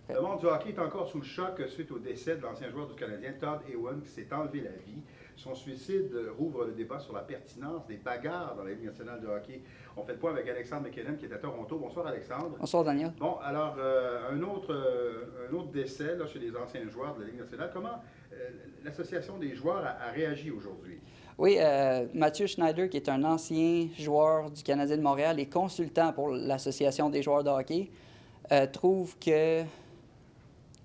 Le monde du hockey est encore sous le choc suite au décès de l'ancien joueur du Canadien, Todd Ewen, qui s'est enlevé la vie. Son suicide rouvre le débat sur la pertinence des bagarres dans la Ligue nationale de hockey. On fait le point avec Alexandre McKinnon, qui est à Toronto. Bonsoir, Alexandre. Bonsoir, Daniel. Bon, alors, un autre décès là, chez les anciens joueurs de la Ligue nationale. Comment l'Association des joueurs a réagi aujourd'hui? Oui, Mathieu Schneider, qui est un ancien joueur du Canadien de Montréal et consultant pour l'Association des joueurs de hockey, trouve qu'il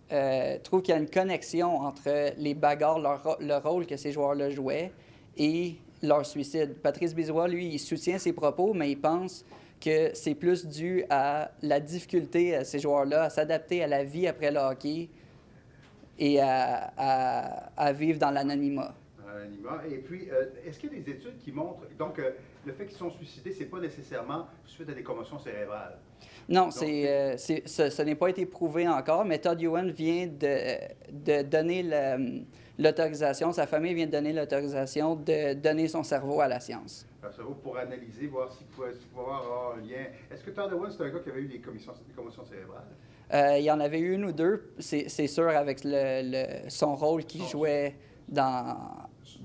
y a une connexion entre les bagarres, le rôle que ces joueurs-là jouaient et leur suicide. Patrice Bizois, lui, il soutient ses propos, mais il pense que c'est plus dû à la difficulté à ces joueurs-là à s'adapter à la vie après le hockey et à vivre dans l'anonymat. Et puis, est-ce qu'il y a des études qui montrent, donc, le fait qu'ils sont suicidés, c'est pas nécessairement suite à des commotions cérébrales? Non, ce n'est pas été prouvé encore, mais Todd Ewen vient de donner l'autorisation, sa famille vient de donner l'autorisation de donner son cerveau à la science. Un cerveau pour analyser, voir s'il pouvait avoir un lien. Est-ce que Todd Ewen, c'est un gars qui avait eu des commotions cérébrales? Il y en avait eu une ou deux, c'est sûr, avec son rôle qu'il jouait dans...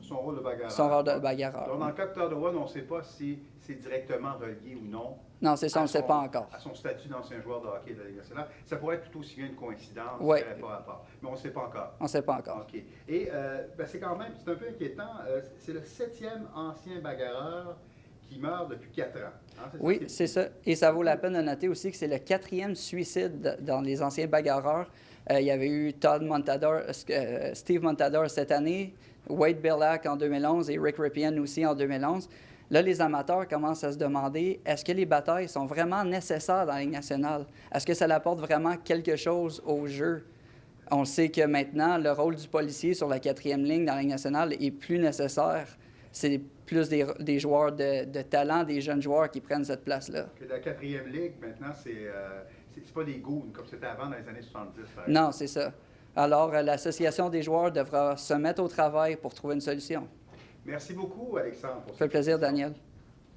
Son rôle de bagarreur. Son rôle de bagarreur. Donc, dans le cas de Todd Ewen, on ne sait pas si c'est directement relié ou non. Non, c'est ça, on ne sait pas encore. À son statut d'ancien joueur de hockey de la Ligue nationale. Ça pourrait être tout aussi bien une coïncidence, oui. Pas rapport. Mais on ne sait pas encore. On ne sait pas encore. OK. Et c'est quand même, c'est un peu inquiétant. C'est le 7e ancien bagarreur qui meurt depuis 4 ans. Hein, oui, c'est ça. Et ça vaut la peine de noter aussi que c'est le 4e suicide dans les anciens bagarreurs. Il y avait eu Steve Montador cette année, Wade Belak en 2011 et Rick Ripien aussi en 2011. Là, les amateurs commencent à se demander, est-ce que les batailles sont vraiment nécessaires dans la Ligue nationale? Est-ce que ça apporte vraiment quelque chose au jeu? On sait que maintenant, le rôle du policier sur la 4e ligne dans la Ligue nationale est plus nécessaire. C'est plus des joueurs de talent, des jeunes joueurs qui prennent cette place-là. La 4e ligue, maintenant, c'est pas des goons comme c'était avant dans les années 70. Non, c'est ça. Alors, l'Association des joueurs devra se mettre au travail pour trouver une solution. Merci beaucoup, Alexandre. Ça fait plaisir, Daniel.